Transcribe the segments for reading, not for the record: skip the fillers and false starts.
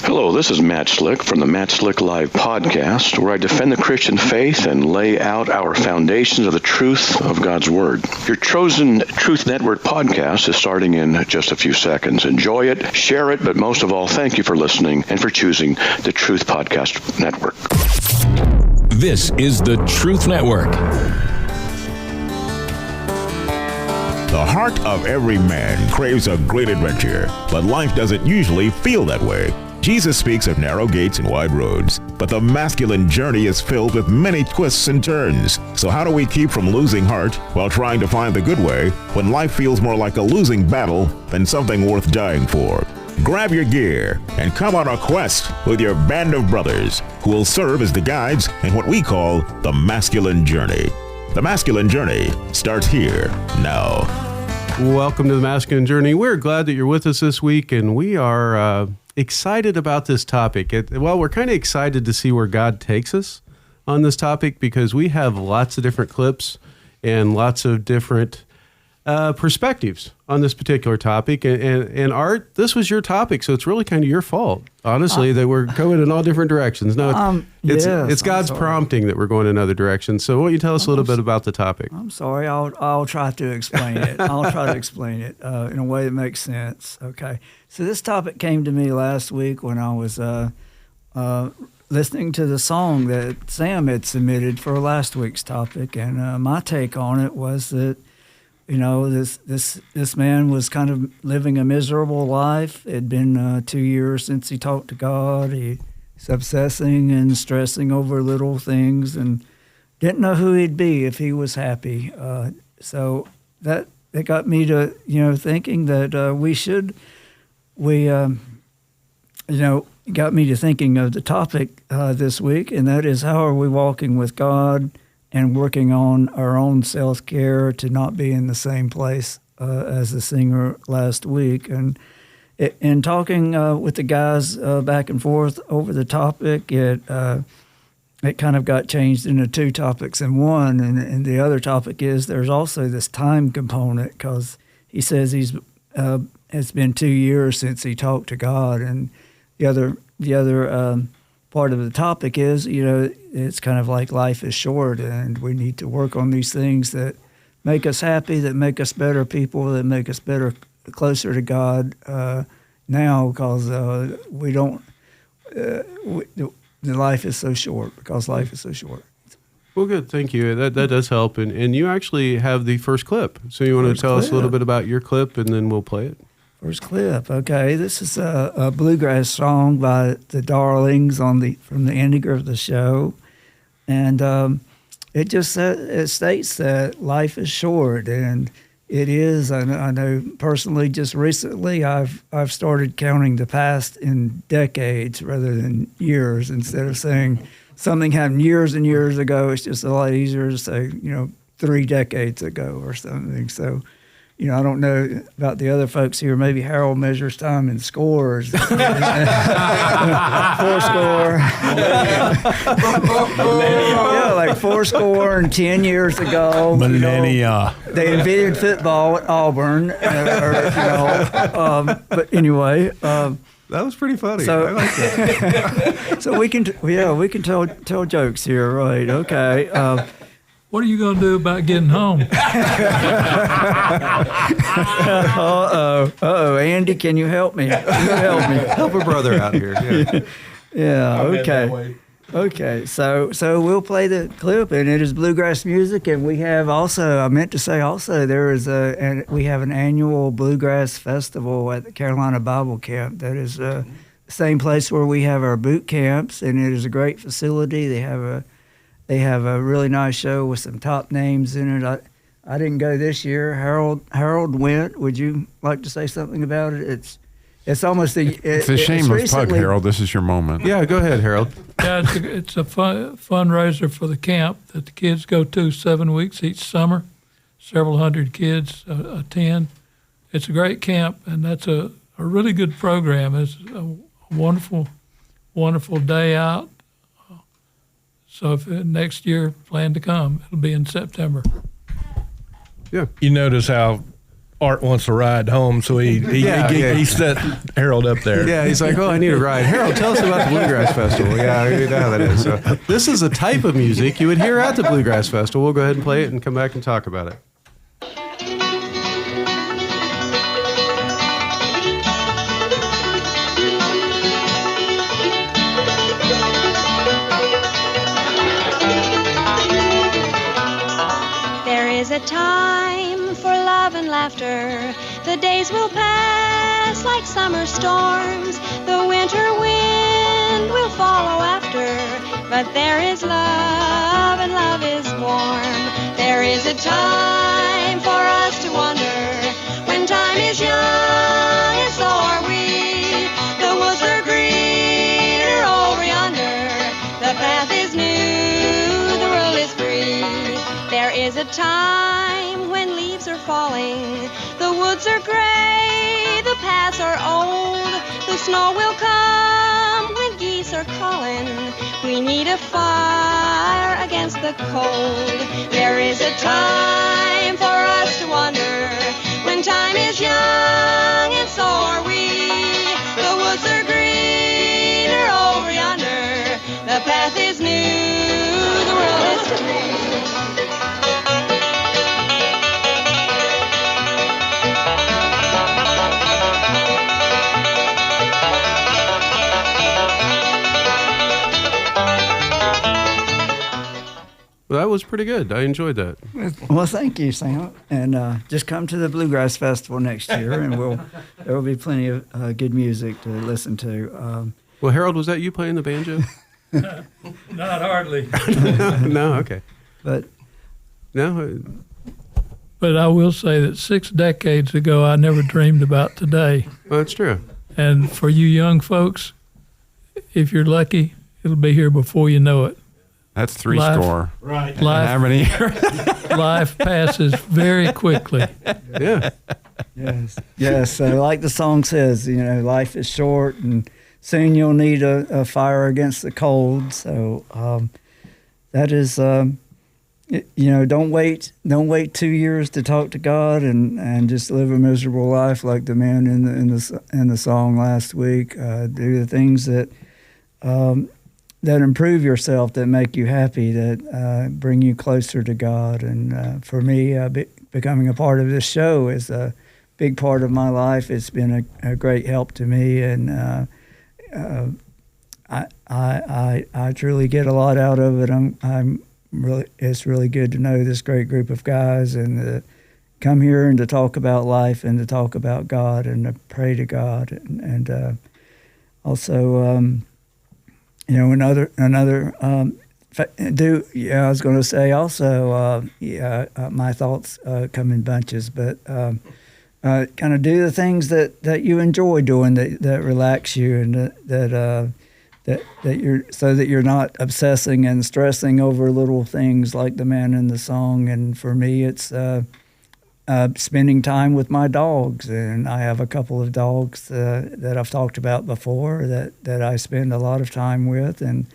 Hello, this is Matt Slick from the Matt Slick Live podcast, where I defend the Christian faith and lay out our foundations of the truth of God's Word. Your chosen Truth Network podcast is starting in just a few seconds. Enjoy it, share it, but most of all, thank you for listening and for choosing the Truth Podcast Network. This is the Truth Network. The heart of every man craves a great adventure, but life doesn't usually feel that way. Jesus speaks of narrow gates and wide roads, but the masculine journey is filled with many twists and turns. So how do we keep from losing heart while trying to find the good way when life feels more like a losing battle than something worth dying for? Grab your gear and come on a quest with your band of brothers who will serve as the guides in what we call the masculine journey. The masculine journey starts here now. Welcome to the Masculine Journey. We're glad that you're with us this week, and we are excited about this topic. We're kind of excited to see where God takes us on this topic because we have lots of different clips and lots of different perspectives on this particular topic. And Art, this was your topic, so it's really kind of your fault, honestly, that we're going in all different directions. No, it's God's prompting that we're going in other directions. So why don't you tell us a little bit about the topic? I'm sorry. I'll try to explain it. I'll try to explain it in a way that makes sense. Okay. So this topic came to me last week when I was listening to the song that Sam had submitted for last week's topic, and my take on it was that, you know, this man was kind of living a miserable life. It had been 2 years since he talked to God. He's obsessing and stressing over little things and didn't know who he'd be if he was happy. So that got me to, thinking that got me to thinking of the topic this week, and that is, how are we walking with God and working on our own self-care to not be in the same place as the singer last week. And in talking with the guys back and forth over the topic, it kind of got changed into two topics in one. And the other topic is there's also this time component, because he says it's been 2 years since he talked to God. And the other part of the topic is, it's kind of like life is short, and we need to work on these things that make us happy, that make us better people, that make us closer to God now, because life is so short, because life is so short. Well, good. Thank you. That does help. And you actually have the first clip. So you want to tell us a little bit about your clip, and then we'll play it? First clip. Okay, this is a bluegrass song by the Darlings from the Andy Griffith Show, and it states that life is short, and it is. I know personally, just recently, I've started counting the past in decades rather than years. Instead of saying something happened years and years ago, it's just a lot easier to say 3 decades ago or something. So, I don't know about the other folks here. Maybe Harold measures time in scores. 4 score. Yeah, like 4 score and 10 years ago. Millennia. They invented football at Auburn. But anyway. That was pretty funny. So, I like that. So we can tell jokes here, right? Okay. What are you going to do about getting home? Uh-oh, Andy, can you help me? Help a brother out here. Yeah. Yeah, okay. Okay, so we'll play the clip, and it is bluegrass music, and we have also, I meant to say also, we have an annual bluegrass festival at the Carolina Bible Camp. That is the same place where we have our boot camps, and it is a great facility. They have a really nice show with some top names in it. I didn't go this year. Harold went. Would you like to say something about it? It's almost it's a shameless plug, Harold. This is your moment. Yeah, go ahead, Harold. Yeah, it's a fundraiser for the camp that the kids go to 7 weeks each summer. Several hundred kids attend. It's a great camp, and that's a really good program. It's a wonderful, wonderful day out. So if next year plan to come, it'll be in September. Yeah. You notice how Art wants a ride home, so he set Harold up there. Yeah, he's like, oh, I need a ride. Harold, tell us about the Bluegrass Festival. Yeah, I know how that is. So, this is a type of music you would hear at the Bluegrass Festival. We'll go ahead and play it and come back and talk about it. There is a time for love and laughter. The days will pass like summer storms. The winter wind will follow after. But there is love and love is warm. There is a time for us to wonder. When time is young and so are we. The woods are greener over yonder. The path is new, the world is free. There is a time when leaves are falling. The woods are gray, the paths are old. The snow will come when geese are calling. We need a fire against the cold. There is a time for us to wonder. When time is young and so are we. The woods are greener over yonder. The path is new, the world is free. Well, that was pretty good. I enjoyed that. Well, thank you, Sam. And just come to the Bluegrass Festival next year, and there will be plenty of good music to listen to. Well, Harold, was that you playing the banjo? Not hardly. No, okay. But no. But I will say that 6 decades ago, I never dreamed about today. Well, that's true. And for you young folks, if you're lucky, it'll be here before you know it. That's 3 score. Right. How many years? Life passes very quickly. Yeah. Yes. So like the song says, life is short, and soon you'll need a fire against the cold. So that is, don't wait 2 years to talk to God and just live a miserable life like the man in the song last week. Do the things that improve yourself, that make you happy, that bring you closer to God. And for me, becoming a part of this show is a big part of my life. It's been a great help to me, and I truly get a lot out of it. It's really good to know this great group of guys and to come here and to talk about life and to talk about God and to pray to God and also. I was going to say also, my thoughts come in bunches, but kind of do the things that you enjoy doing, that relax you, and that you're not obsessing and stressing over little things like the man in the song. And for me, it's spending time with my dogs, and I have a couple of dogs that I've talked about before that I spend a lot of time with, and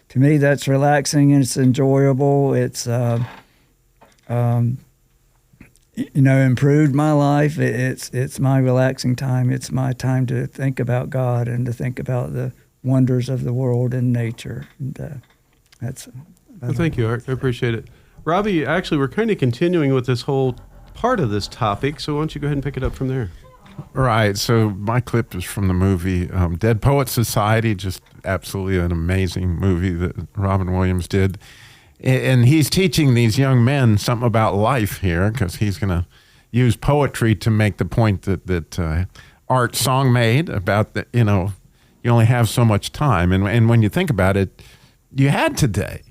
to me that's relaxing and it's enjoyable. It's improved my life. It's my relaxing time. It's my time to think about God and to think about the wonders of the world and nature. And that's. Well, thank you, Art. I appreciate it. Robbie, actually, we're kind of continuing with this whole part of this topic, so why don't you go ahead and pick it up from there? Right. So my clip is from the movie Dead Poets Society, just absolutely an amazing movie that Robin Williams did. And he's teaching these young men something about life here, because he's going to use poetry to make the point that Art's song made about that, you only have so much time. And when you think about it, you had today,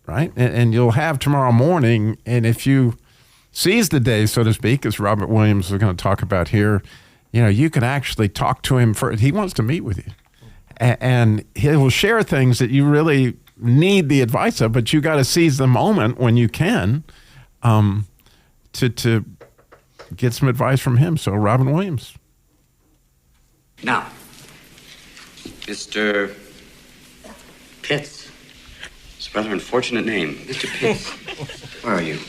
right? And you'll have tomorrow morning. And if you seize the day, so to speak, as Robert Williams is going to talk about here, you can actually talk to him. He wants to meet with you. And he will share things that you really need the advice of, but you got to seize the moment when you can to get some advice from him. So Robin Williams. Now, Mr. Pitts. It's a rather unfortunate name. Mr. Pitts. Where are you?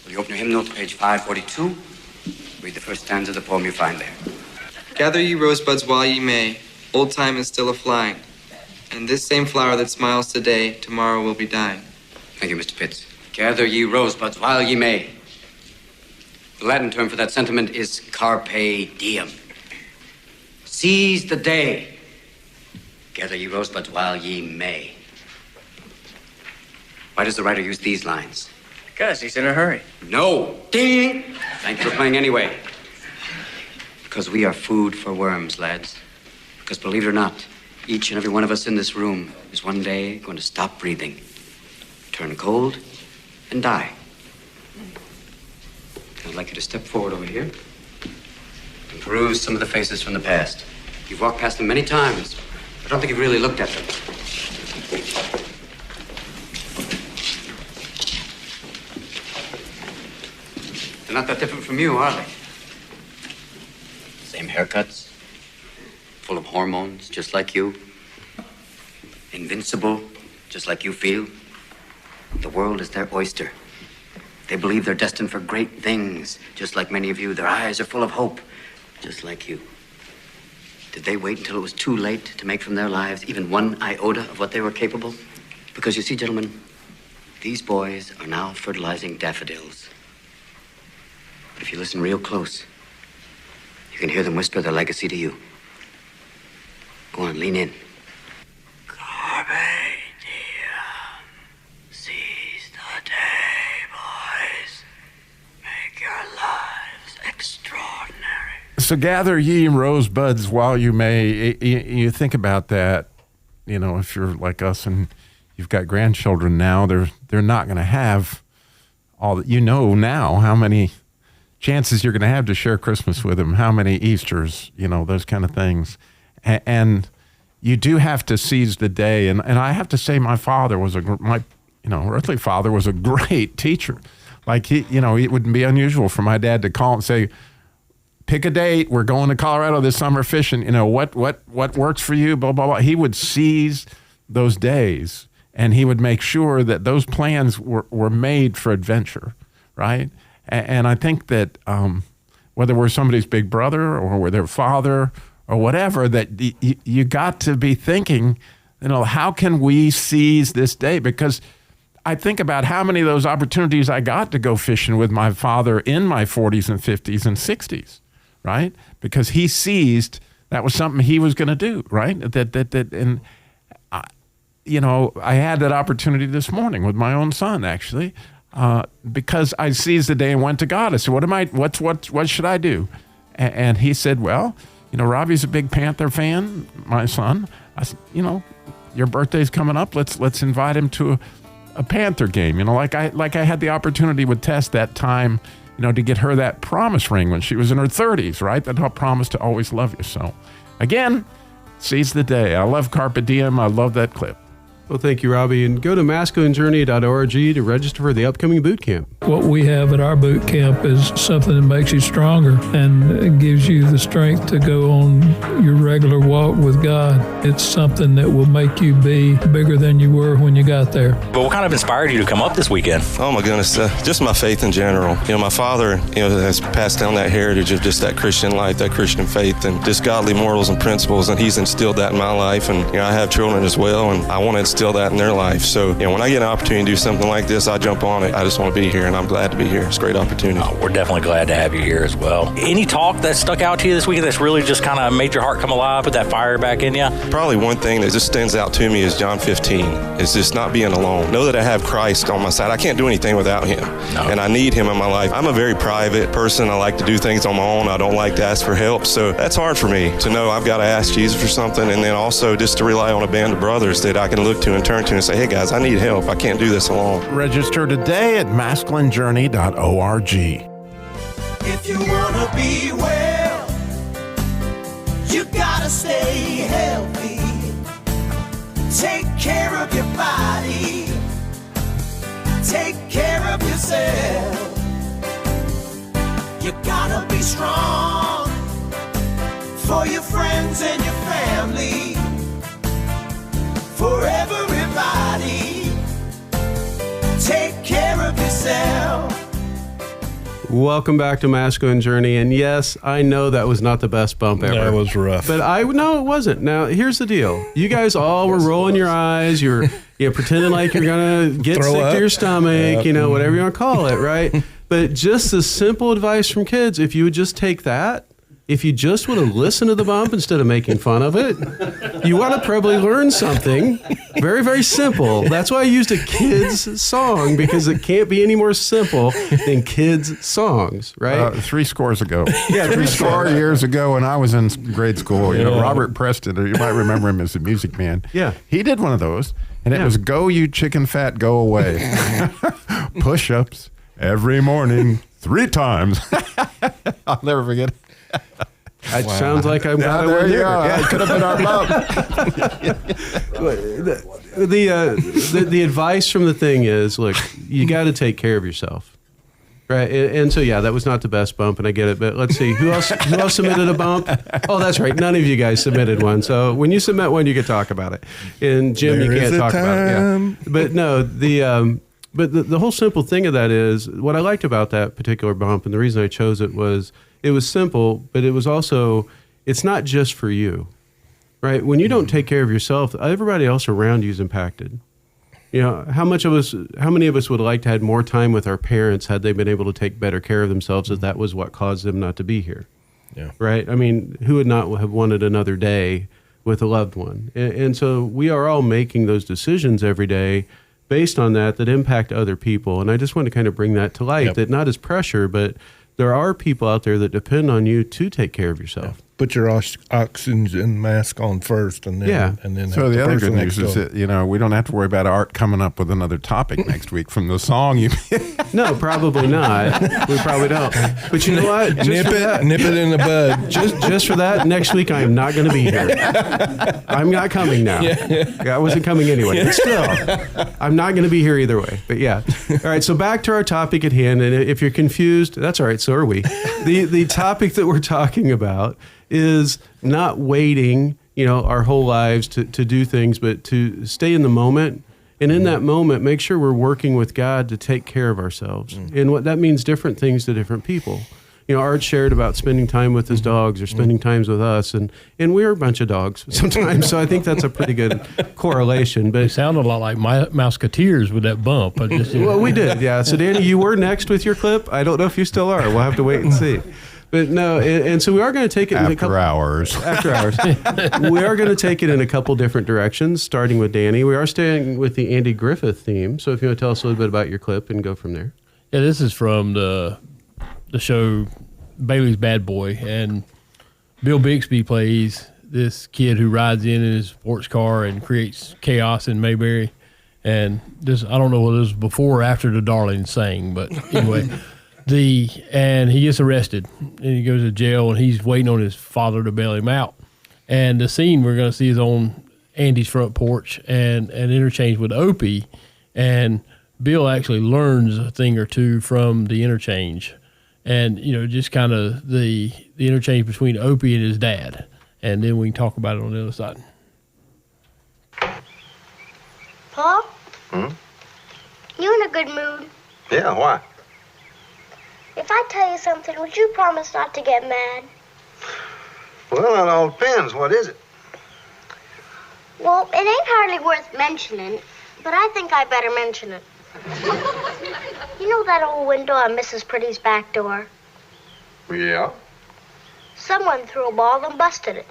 Will you open your hymn note to page 542? Read the first stanza of the poem you find there. Gather ye rosebuds while ye may, old time is still a-flying, and this same flower that smiles today, tomorrow will be dying. Thank you, Mr. Pitts. Gather ye rosebuds while ye may. The Latin term for that sentiment is carpe diem. Seize the day. Gather ye rosebuds while ye may. Why does the writer use these lines? Because he's in a hurry. No. Ding! Thank you for playing anyway. Because we are food for worms, lads. Because believe it or not, each and every one of us in this room is one day going to stop breathing, turn cold, and die. I'd like you to step forward over here and peruse some of the faces from the past. You've walked past them many times, but I don't think you've really looked at them. They're not that different from you, are they? Same haircuts, full of hormones, just like you. Invincible, just like you feel. The world is their oyster. They believe they're destined for great things, just like many of you. Their eyes are full of hope, just like you. Did they wait until it was too late to make from their lives even one iota of what they were capable? Because you see, gentlemen, these boys are now fertilizing daffodils. But if you listen real close, you can hear them whisper their legacy to you. Go on, lean in. Carpe diem. Seize the day, boys. Make your lives extraordinary. So gather ye rosebuds while you may. You think about that, you know, if you're like us and you've got grandchildren now, they're not going to have all that, you know, now how many chances you're going to have to share Christmas with them, how many Easters, you know, those kind of things. And you do have to seize the day. And I have to say my father was my earthly father was a great teacher. Like, he, you know, it wouldn't be unusual for my dad to call and say, pick a date, we're going to Colorado this summer fishing, you know, what works for you, blah, blah, blah. He would seize those days, and he would make sure that those plans were made for adventure, right? And I think that whether we're somebody's big brother or we're their father or whatever, that you got to be thinking, you know, how can we seize this day? Because I think about how many of those opportunities I got to go fishing with my father in my 40s and 50s and 60s, right? Because he seized that was something he was going to do, right? And you know, I had that opportunity this morning with my own son, actually. Because I seized the day and went to God. I said, what should I do? And he said, well, you know, Robbie's a big Panther fan, my son. I said, you know, your birthday's coming up. Let's invite him to a Panther game. You know, like I had the opportunity with Tess that time, you know, to get her that promise ring when she was in her 30s, right? That helped promise to always love you. So again, seize the day. I love Carpe Diem. I love that clip. Well, thank you, Robbie. And go to masculinejourney.org to register for the upcoming boot camp. What we have at our boot camp is something that makes you stronger and gives you the strength to go on your regular walk with God. It's something that will make you be bigger than you were when you got there. But what kind of inspired you to come up this weekend? Oh, my goodness. Just my faith in general. You know, my father, you know, has passed down that heritage of just that Christian life, that Christian faith, and just godly morals and principles, and he's instilled that in my life. And, you know, I have children as well, and I want to instill that in their life. So, you know, when I get an opportunity to do something like this, I jump on it. I just want to be here, and I'm glad to be here. It's a great opportunity. Oh, we're definitely glad to have you here as well. Any talk that stuck out to you this weekend that's really just kind of made your heart come alive, put that fire back in you? Probably one thing that just stands out to me is John 15. It's just not being alone. Know that I have Christ on my side. I can't do anything without him, and I need him in my life. I'm a very private person. I like to do things on my own. I don't like to ask for help, so that's hard for me to know I've got to ask Jesus for something, and then also just to rely on a band of brothers that I can look to and turn to and say, hey guys, I need help. I can't do this alone. Register today at masculinejourney.org. If you want to be well, you gotta stay healthy. Take care of your body. Take care of yourself. You gotta be strong for your friends and your family. For everybody, take care of yourself. Welcome back to Masculine Journey. And yes, I know that was not the best bump ever. That was rough. But no, it wasn't. Now, here's the deal. You guys all were rolling your eyes. You're pretending like you're going to get Throw sick up. to your stomach, whatever you want to call it, right? But just the simple advice from kids, if you would just take that, if you just would have listened to the bump instead of making fun of it, you would have probably learned something very, very simple. That's why I used a kid's song, because it can't be any more simple than kids' songs, right? 3 scores ago. Yeah, 3 4 years ago when I was in grade school. Robert Preston, or you might remember him as a Music Man. Yeah. He did one of those, and it was "Go, you chicken fat, go away." Push-ups every morning 3 times. I'll never forget it. It sounds like I'm glad I there wasn't you there. are. Yeah. It could have been our bump. The advice from the thing is, look, you got to take care of yourself, right? And so, yeah, that was not the best bump, and I get it. But let's see, who else submitted a bump? Oh, that's right, none of you guys submitted one. So when you submit one, you can talk about it. And Jim, you can't talk about it. Yeah. But no, the whole simple thing of that is, what I liked about that particular bump, and the reason I chose it was simple, but it was also, it's not just for you, right? When you don't take care of yourself, everybody else around you is impacted. How many of us would like to have more time with our parents had they been able to take better care of themselves, if that was what caused them not to be here? Yeah. Right? I mean, who would not have wanted another day with a loved one? And so we are all making those decisions every day based on that impact other people. And I just want to kind of bring that to light, that not as pressure, but there are people out there that depend on you to take care of yourself. Put your oxygen mask on first, and then and then. So the other good news is that that we don't have to worry about Art coming up with another topic next week from the song you. No, probably not. We probably don't. But you know what? Nip it in the bud. Just for that, next week I am not going to be here. I'm not coming now. I wasn't coming anyway. But still, I'm not going to be here either way. But yeah. All right. So back to our topic at hand. And if you're confused, that's all right. So are we. The topic that we're talking about is not waiting, our whole lives to do things, but to stay in the moment. And in that moment, make sure we're working with God to take care of ourselves. And what that means, different things to different people. Art shared about spending time with his dogs or spending times with us. And we're a bunch of dogs sometimes. So I think that's a pretty good correlation. But it sounded a lot like Mouseketeers with that bump. Well, we did, yeah. So Danny, you were next with your clip. I don't know if you still are. We'll have to wait and see. But no, and so we are going to take it in a couple hours. After hours. We are going to take it in a couple different directions, starting with Danny. We are staying with the Andy Griffith theme. So if you want to tell us a little bit about your clip and go from there. Yeah, this is from the show Bailey's Bad Boy. And Bill Bixby plays this kid who rides in his sports car and creates chaos in Mayberry. And this, I don't know whether this was before or after the Darlings sang, but anyway. And he gets arrested and he goes to jail, and he's waiting on his father to bail him out. And the scene we're going to see is on Andy's front porch and an interchange with Opie. And Bill actually learns a thing or two from the interchange, and just kind of the interchange between Opie and his dad. And then we can talk about it on the other side. Paul? You in a good mood? Yeah, why? If I tell you something, would you promise not to get mad? Well, it all depends. What is it? Well, it ain't hardly worth mentioning, but I think I better mention it. You know that old window on Mrs. Pretty's back door? Yeah. Someone threw a ball and busted it.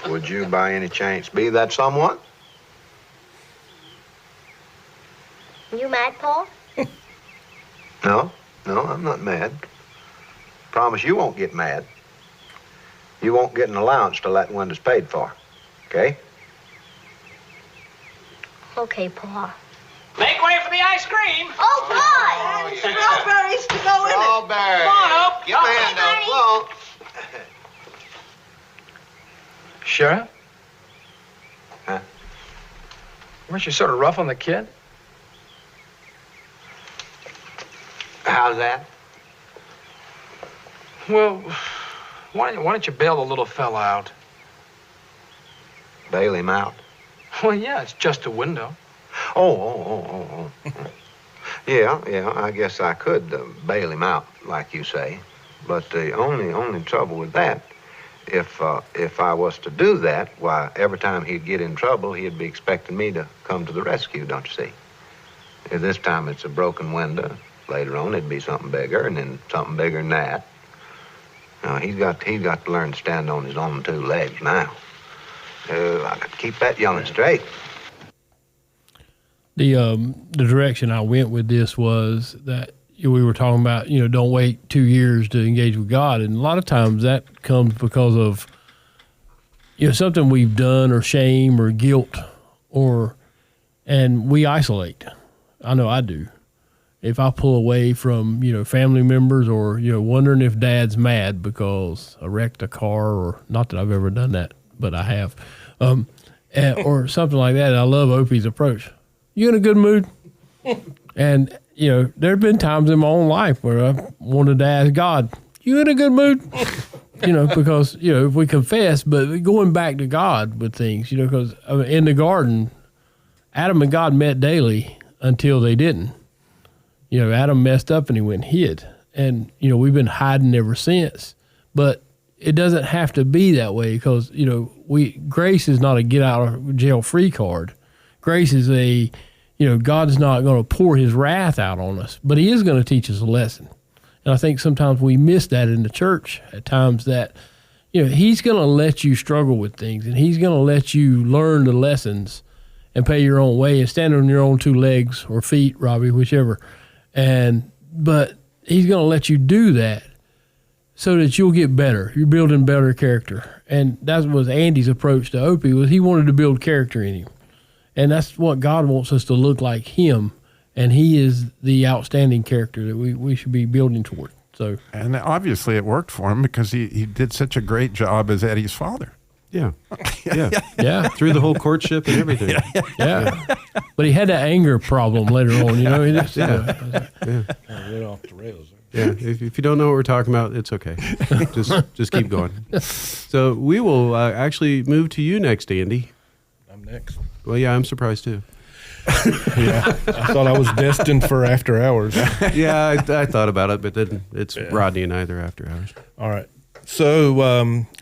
Would you by any chance be that someone? You mad, Paul? No, I'm not mad. Promise you won't get mad. You won't get an allowance till that window's paid for, okay? Okay, Paul. Make way for the ice cream. Oh, boy! Strawberries to go in it. Strawberries. Come on, Oak. Give me a hand up. Come on. Sheriff? Huh? Weren't you sort of rough on the kid? How's that? Well, why don't you bail the little fella out? Bail him out? Well, yeah, it's just a window. Oh. Yeah, I guess I could bail him out, like you say. But the only trouble with that, if I was to do that, why, every time he'd get in trouble, he'd be expecting me to come to the rescue, don't you see? This time it's a broken window. Later on, it'd be something bigger, and then something bigger than that. He's got to learn to stand on his own two legs now. I got to keep that young'un straight. The direction I went with this was that we were talking about, don't wait 2 years to engage with God. And a lot of times that comes because of, something we've done or shame or guilt and we isolate. I know I do. If I pull away from, family members or, wondering if dad's mad because I wrecked a car, or not that I've ever done that, but I have, or something like that. And I love Opie's approach. You in a good mood? And, there have been times in my own life where I wanted to ask God, you in a good mood? Because, if we confess, but going back to God with things, because in the garden, Adam and God met daily until they didn't. Adam messed up and he went and hid. And, we've been hiding ever since. But it doesn't have to be that way because, grace is not a get out of jail free card. Grace is God's not going to pour his wrath out on us, but he is going to teach us a lesson. And I think sometimes we miss that in the church at times that, he's going to let you struggle with things and he's going to let you learn the lessons and pay your own way and stand on your own two legs or feet, Robbie, whichever. But he's going to let you do that so that you'll get better. You're building better character. And that was Andy's approach to Opie, was he wanted to build character in him. And that's what God wants us to look like him. And he is the outstanding character that we should be building toward. So, and obviously it worked for him because he did such a great job as Eddie's father. Yeah. Yeah. Through the whole courtship and everything. Yeah. But he had that anger problem later on, He just, went off the rails. Yeah. If you don't know what we're talking about, it's okay. Just keep going. So we will actually move to you next, Andy. I'm next. Well, yeah, I'm surprised too. Yeah, I thought I was destined for after hours. Yeah, I thought about it, but then it's Rodney and I, they're after hours. All right. So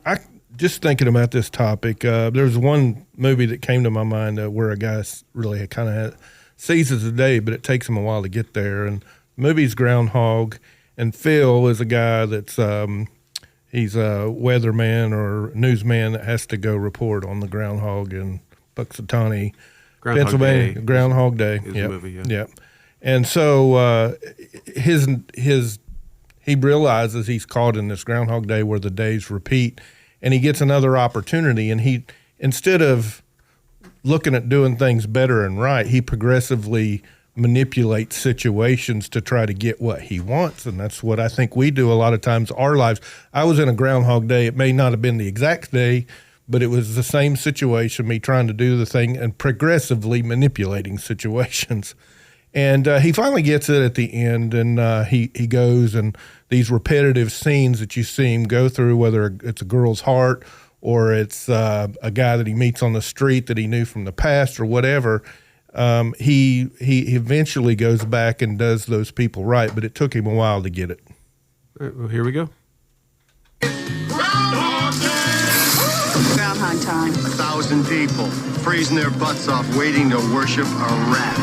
I just thinking about this topic, there's one movie that came to my mind where a guy really kind of seizes the day, but it takes him a while to get there. And the movie's Groundhog, and Phil is a guy that's he's a weatherman or newsman that has to go report on the groundhog in Puxatawny, Pennsylvania. Day. Groundhog Day. Is the movie, Yep. And so he realizes he's caught in this Groundhog Day where the days repeat, and he gets another opportunity. And he, instead of looking at doing things better and right, he progressively manipulates situations to try to get what he wants. And that's what I think we do a lot of times in our lives. I was in a Groundhog Day. It may not have been the exact day, but it was the same situation, me trying to do the thing and progressively manipulating situations. And he finally gets it at the end, and he goes, and these repetitive scenes that you see him go through, whether it's a girl's heart or it's a guy that he meets on the street that he knew from the past or whatever, he eventually goes back and does those people right, but it took him a while to get it. All right, well, here we go. Groundhog time. 1,000 people freezing their butts off waiting to worship a rat.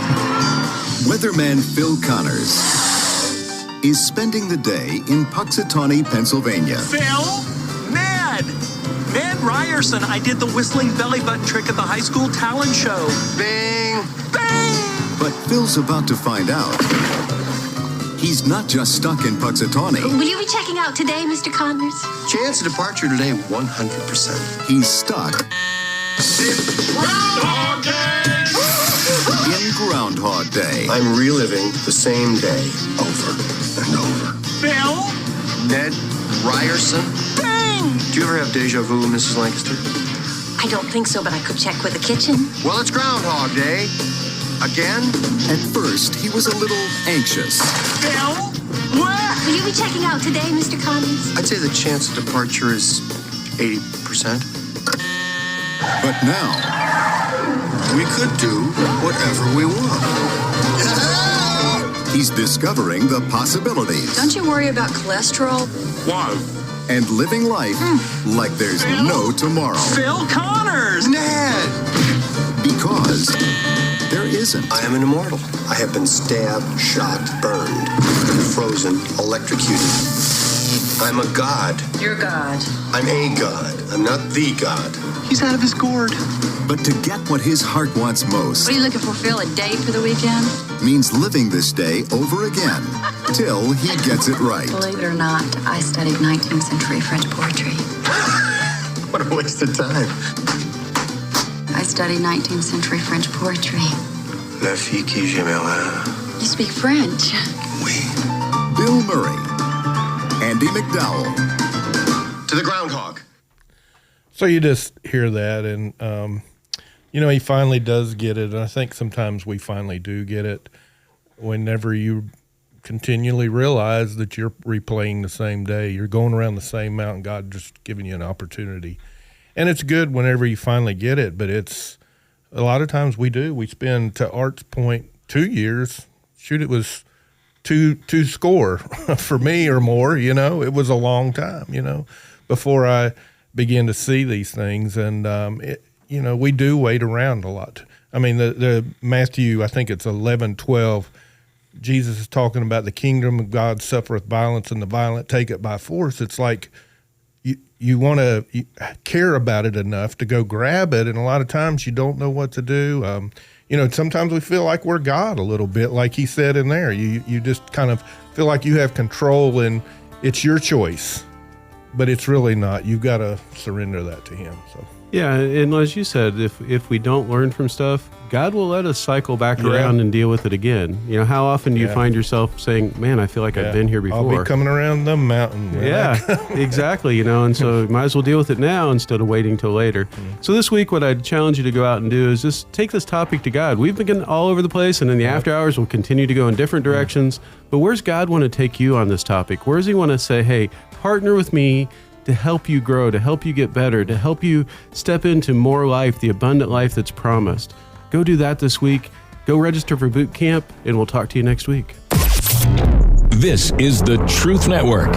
Weatherman Phil Connors is spending the day in Puxatawny, Pennsylvania. Phil? Ned Ryerson. I did the whistling belly button trick at the high school talent show. Bing! Bing! But Phil's about to find out he's not just stuck in Puxatawny. Will you be checking out today, Mr. Connors? Chance of departure today, 100%. He's stuck Groundhog Day! in Groundhog Day. I'm reliving the same day over and over. Phil? Ned Ryerson? Bing! Do you ever have deja vu, Mrs. Lancaster? I don't think so, but I could check with the kitchen. Well, it's Groundhog Day. Again? At first, he was a little anxious. Phil? What? Will you be checking out today, Mr. Connors? I'd say the chance of departure is 80%. But now, we could do whatever we want. He's discovering the possibilities. Don't you worry about cholesterol? Why? And living life like there's no tomorrow. Phil Connors! Ned! Because there isn't. I am an immortal. I have been stabbed, shot, burned, frozen, electrocuted. I'm a god. You're God. I'm a god. I'm not the god. He's out of his gourd. But to get what his heart wants most What are you looking for, Phil? A date for the weekend? means living this day over again till he gets it right. Believe it or not, I studied 19th century French poetry. What a waste of time. I studied 19th century French poetry. La fille qui j'aimerais. You speak French. Bill Murray, Andy McDowell. To the Groundhog. So you just hear that, and he finally does get it. And I think sometimes we finally do get it whenever you continually realize that you're replaying the same day. You're going around the same mountain, God just giving you an opportunity. And it's good whenever you finally get it, but it's a lot of times we do. We spend, to Art's point, 2 years. Shoot, it was two score for me or more, It was a long time, before I began to see these things. And, we do wait around a lot. I mean, the Matthew, I think it's 11:12, Jesus is talking about the kingdom of God suffereth violence, and the violent take it by force. It's like you want to care about it enough to go grab it, and a lot of times you don't know what to do. Sometimes we feel like we're God a little bit, like he said in there. You just kind of feel like you have control, and it's your choice, but it's really not. You've got to surrender that to him. So. Yeah, and as you said, if we don't learn from stuff, God will let us cycle back around and deal with it again. How often do you find yourself saying, man, I feel like I've been here before. I'll be coming around the mountain. Yeah, exactly, and so might as well deal with it now instead of waiting till later. So this week, what I'd challenge you to go out and do is just take this topic to God. We've been getting all over the place, and in the after hours, we'll continue to go in different directions. But where's God want to take you on this topic? Where does he want to say, hey, partner with me to help you grow, to help you get better, to help you step into more life, the abundant life that's promised? Go do that this week. Go register for boot camp, and we'll talk to you next week. This is the Truth Network.